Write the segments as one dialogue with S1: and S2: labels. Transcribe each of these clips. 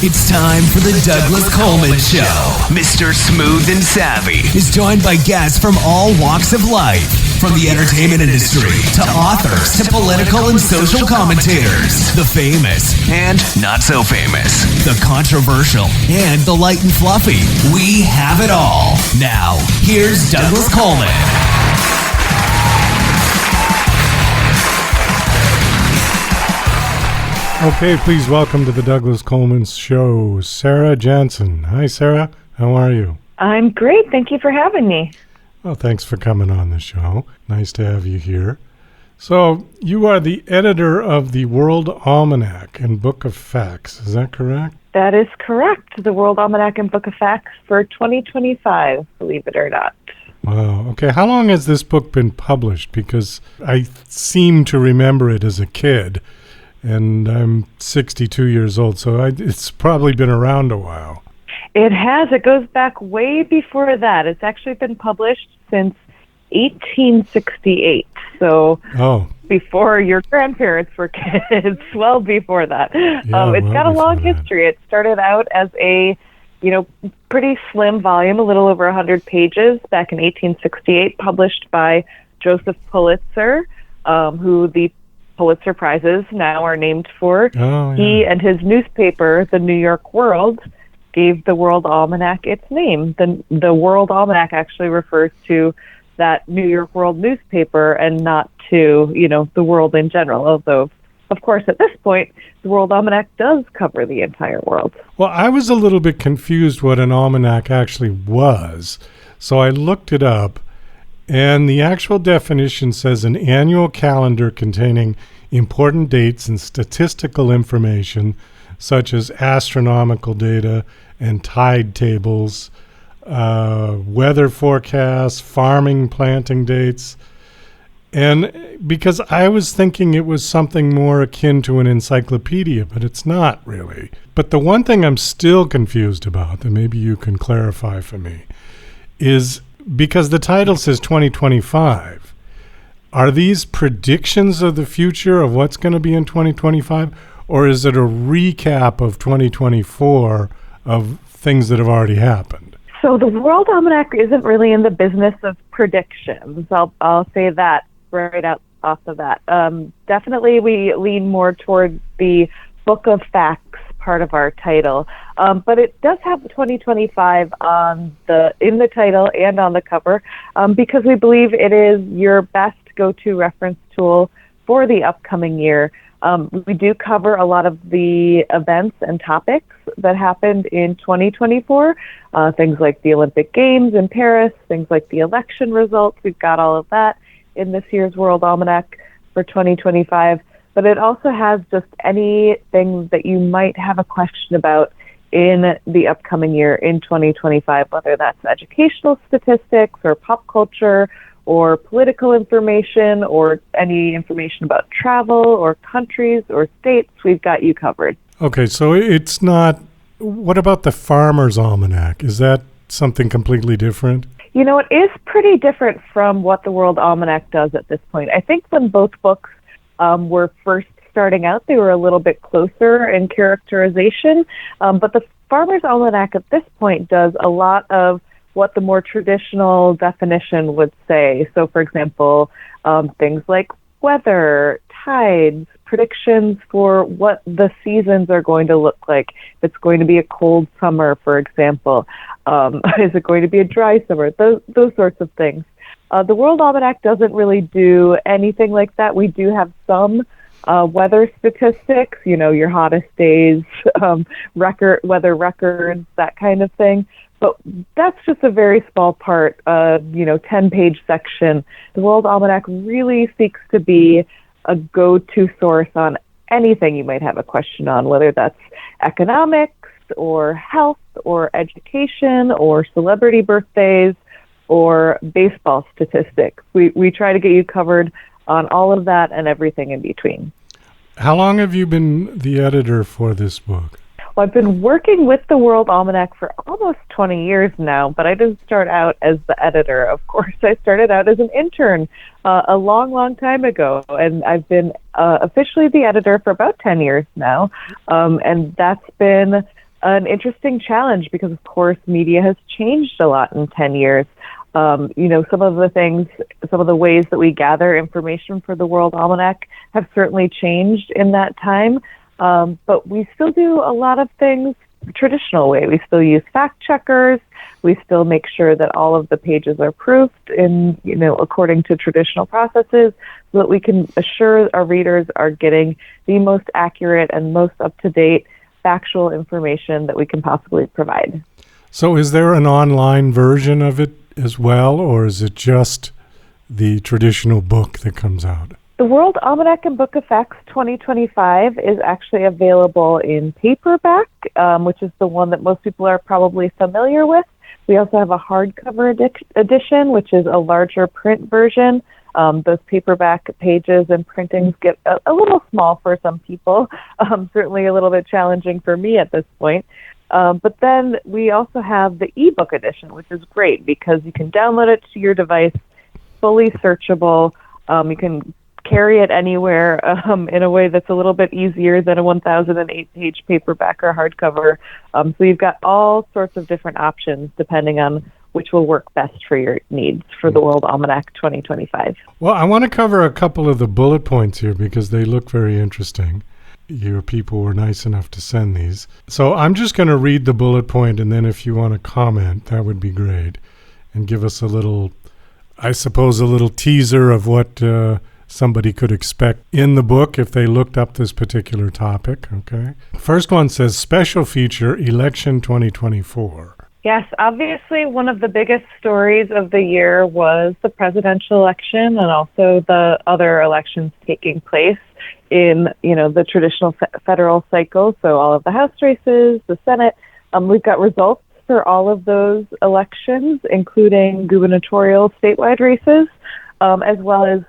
S1: It's time for the Douglas Coleman Show. Mr. Smooth and Savvy is joined by guests from all walks of life, from the entertainment industry to authors to political and social commentators, the famous and not so famous, the controversial and the light and fluffy. We have it all. Now, here's Douglas Coleman.
S2: Okay, please welcome to the Douglas Coleman Show, Sarah Janssen. Hi, Sarah. How are you?
S3: I'm great. Thank you for having me.
S2: Well, thanks for coming on the show. Nice to have you here. So, you are the editor of the World Almanac and Book of Facts. Is that correct?
S3: That is correct. The World Almanac and Book of Facts for 2025, believe it or not.
S2: Wow. Okay, how long has this book been published? Because I seem to remember it as a kid. And I'm 62 years old, so it's probably been around a while.
S3: It has. It goes back way before that. It's actually been published since 1868. So before your grandparents were kids, well before that. It's got a long history. It started out as a, pretty slim volume, a little over 100 pages back in 1868, published by Joseph Pulitzer, who the Pulitzer Prizes now are named for. He and his newspaper, the New York World, gave the World Almanac its name. The World Almanac actually refers to that New York World newspaper and not to, the world in general, although, of course, at this point, the World Almanac does cover the entire world.
S2: Well, I was a little bit confused what an almanac actually was, so I looked it up. And the actual definition says an annual calendar containing important dates and statistical information such as astronomical data and tide tables, weather forecasts, farming, planting dates. And because I was thinking it was something more akin to an encyclopedia, but it's not really. But the one thing I'm still confused about, and maybe you can clarify for me, is because the title says 2025, are these predictions of the future of what's going to be in 2025, or is it a recap of 2024 of things that have already happened?
S3: So the World Almanac isn't really in the business of predictions. I'll say that right out off of that. Definitely we lean more toward the Book of Facts part of our title, but it does have 2025 in the title and on the cover, because we believe it is your best go-to reference tool for the upcoming year. We do cover a lot of the events and topics that happened in 2024, things like the Olympic Games in Paris, things like the election results. We've got all of that in this year's World Almanac for 2025. But it also has just anything that you might have a question about in the upcoming year in 2025, whether that's educational statistics or pop culture or political information or any information about travel or countries or states. We've got you covered. Okay,
S2: so it's not, what about the Farmer's Almanac? Is that something completely different?
S3: It is pretty different from what the World Almanac does at this point. I think when both books were first starting out, they were a little bit closer in characterization, but the Farmer's Almanac at this point does a lot of what the more traditional definition would say. So, for example, things like weather, tides, predictions for what the seasons are going to look like. If it's going to be a cold summer, for example, is it going to be a dry summer? Those sorts of things. The World Almanac doesn't really do anything like that. We do have some weather statistics, your hottest days, weather records, that kind of thing. But that's just a very small part of, 10-page section. The World Almanac really seeks to be a go-to source on anything you might have a question on, whether that's economics or health or education or celebrity birthdays or baseball statistics. We try to get you covered on all of that and everything in between.
S2: How long have you been the editor for this book?
S3: Well, I've been working with the World Almanac for almost 20 years now, but I didn't start out as the editor, of course. I started out as an intern a long, long time ago, and I've been officially the editor for about 10 years now, and that's been an interesting challenge because, of course, media has changed a lot in 10 years. Some of the ways that we gather information for the World Almanac have certainly changed in that time. But we still do a lot of things the traditional way. We still use fact checkers. We still make sure that all of the pages are proofed according to traditional processes so that we can assure our readers are getting the most accurate and most up-to-date factual information that we can possibly provide.
S2: So is there an online version of it as well, or is it just the traditional book that comes out?
S3: The World Almanac and Book of Facts 2025 is actually available in paperback, which is the one that most people are probably familiar with. We also have a hardcover edition, which is a larger print version. Those paperback pages and printings get a little small for some people, certainly a little bit challenging for me at this point. But then we also have the ebook edition, which is great because you can download it to your device, fully searchable. You can carry it anywhere in a way that's a little bit easier than a 1,008-page paperback or hardcover. So you've got all sorts of different options depending on which will work best for your needs for the World Almanac 2025.
S2: Well, I want to cover a couple of the bullet points here because they look very interesting. Your people were nice enough to send these. So I'm just going to read the bullet point, and then if you want to comment, that would be great. And give us a little teaser of what somebody could expect in the book if they looked up this particular topic, okay? First one says, Special Feature, Election 2024.
S3: Yes, obviously one of the biggest stories of the year was the presidential election and also the other elections taking place in, the traditional federal cycle. So all of the House races, the Senate, we've got results for all of those elections, including gubernatorial statewide races, as well as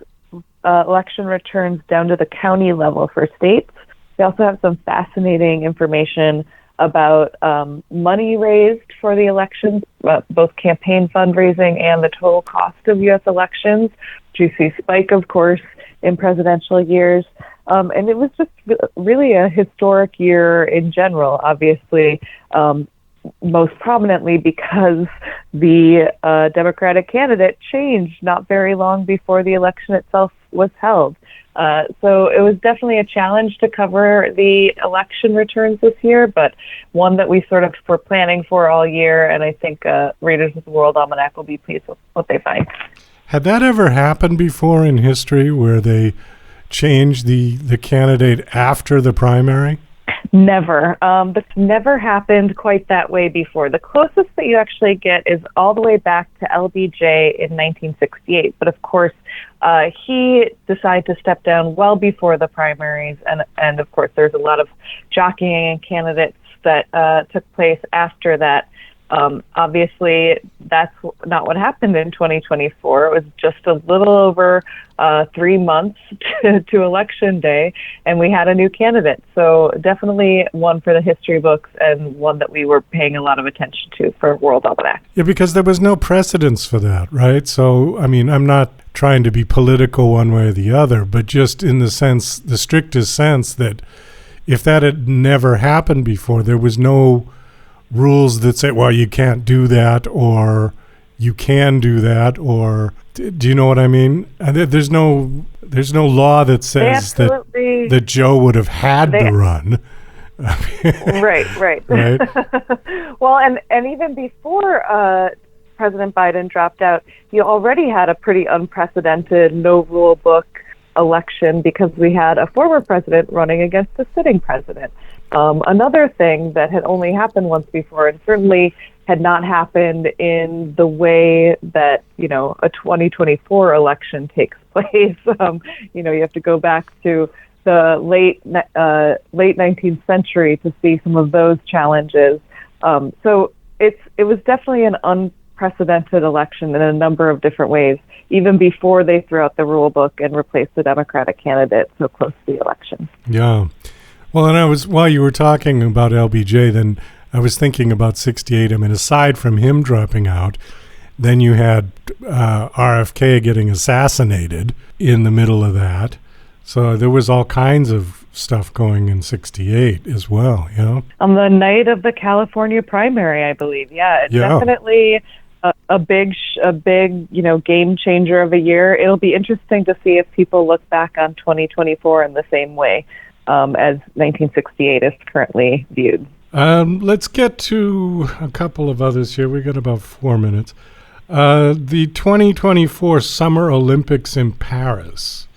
S3: election returns down to the county level for states. We also have some fascinating information about money raised for the elections, both campaign fundraising and the total cost of U.S. elections, which you see spike, of course, in presidential years. And it was just really a historic year in general, obviously, most prominently because the Democratic candidate changed not very long before the election itself was held. So it was definitely a challenge to cover the election returns this year, but one that we sort of were planning for all year, and I think readers of the World Almanac will be pleased with what they find.
S2: Had that ever happened before in history where they changed the candidate after the primary?
S3: Never. That's never happened quite that way before. The closest that you actually get is all the way back to LBJ in 1968. But of course, he decided to step down well before the primaries. And of course, there's a lot of jockeying and candidates that took place after that. Obviously, that's not what happened in 2024. It was just a little over 3 months to Election Day, and we had a new candidate. So definitely one for the history books and one that we were paying a lot of attention to for World Almanac.
S2: Yeah, because there was no precedence for that, right? So, I mean, I'm not trying to be political one way or the other, but just in the strictest sense that if that had never happened before, there was no rules that say, well, you can't do that, or you can do that, or do you know what I mean? There's no law that says that Joe would have had to run.
S3: Right. Well, and even before President Biden dropped out, you already had a pretty unprecedented no rule book election because we had a former president running against a sitting president. Another thing that had only happened once before, and certainly had not happened in the way that, a 2024 election takes place. You have to go back to the late 19th century to see some of those challenges. So it was definitely an unprecedented election in a number of different ways, even before they threw out the rule book and replaced the Democratic candidate so close to the election.
S2: Yeah. Well, and while you were talking about LBJ, then I was thinking about 68. I mean, aside from him dropping out, then you had RFK getting assassinated in the middle of that. So there was all kinds of stuff going in 68 as well,
S3: On the night of the California primary, I believe. Yeah, it's definitely a big, game changer of a year. It'll be interesting to see if people look back on 2024 in the same way as 1968 is currently viewed.
S2: Let's get to a couple of others here. We got about 4 minutes. The 2024 Summer Olympics in Paris.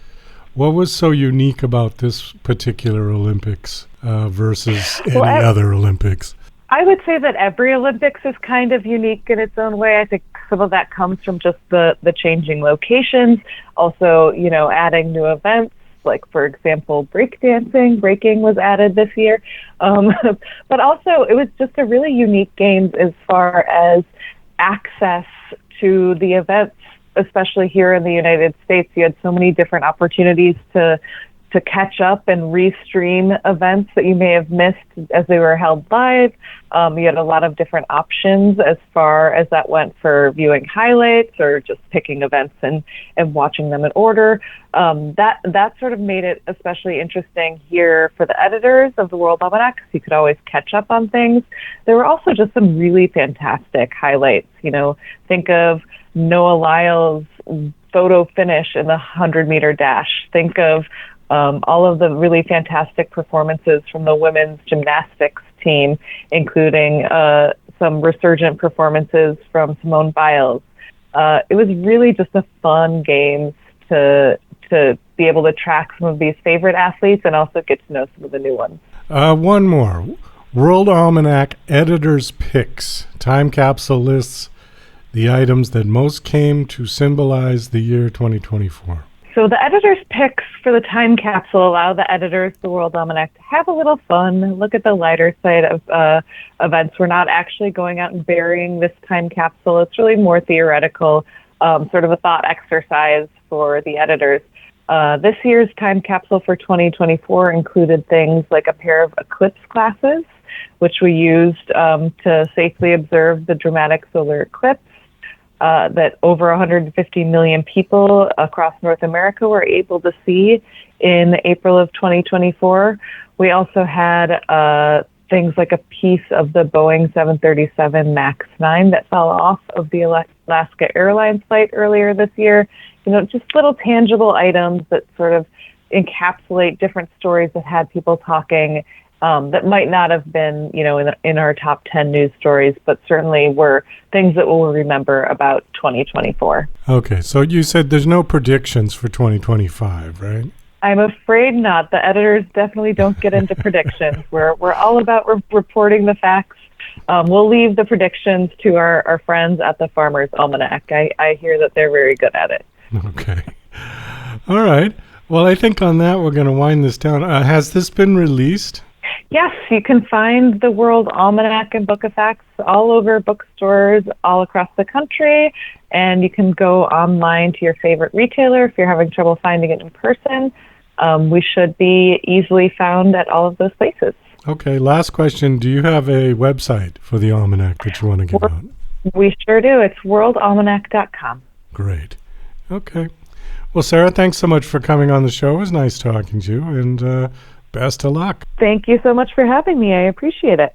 S2: What was so unique about this particular Olympics versus any other Olympics?
S3: I would say that every Olympics is kind of unique in its own way. I think some of that comes from just the changing locations. Also, adding new events, like, for example, breaking was added this year. But also, it was just a really unique game as far as access to the events, especially here in the United States. You had so many different opportunities to catch up and restream events that you may have missed as they were held live. You had a lot of different options as far as that went for viewing highlights or just picking events and watching them in order. That sort of made it especially interesting here for the editors of the World Almanac, because you could always catch up on things. There were also just some really fantastic highlights. Think of Noah Lyle's photo finish in the 100-meter dash. Think of all of the really fantastic performances from the women's gymnastics team, including some resurgent performances from Simone Biles. It was really just a fun game to be able to track some of these favorite athletes and also get to know some of the new ones.
S2: One more. World Almanac Editor's Picks. Time capsule lists the items that most came to symbolize the year 2024.
S3: So the editor's picks for the time capsule allow the editors of the World Almanac to have a little fun, look at the lighter side of events. We're not actually going out and burying this time capsule. It's really more theoretical, sort of a thought exercise for the editors. This year's time capsule for 2024 included things like a pair of eclipse glasses, which we used to safely observe the dramatic solar eclipse. That over 150 million people across North America were able to see in April of 2024. We also had things like a piece of the Boeing 737 MAX 9 that fell off of the Alaska Airlines flight earlier this year. Just little tangible items that sort of encapsulate different stories that had people talking that might not have been, in our top 10 news stories, but certainly were things that we'll remember about 2024.
S2: Okay, so you said there's no predictions for 2025, right?
S3: I'm afraid not. The editors definitely don't get into predictions. We're all about reporting the facts. We'll leave the predictions to our friends at the Farmer's Almanac. I hear that they're very good at it.
S2: Okay. All right. Well, I think on that we're going to wind this down. Has this been released?
S3: Yes, you can find the World Almanac and Book of Facts all over bookstores all across the country, and you can go online to your favorite retailer if you're having trouble finding it in person. We should be easily found at all of those places. Okay,
S2: last question. Do you have a website for the Almanac that you want to give out?
S3: We sure do. It's worldalmanac.com.
S2: Great. Okay. Well, Sarah, thanks so much for coming on the show. It was nice talking to you, and best of luck.
S3: Thank you so much for having me. I appreciate it.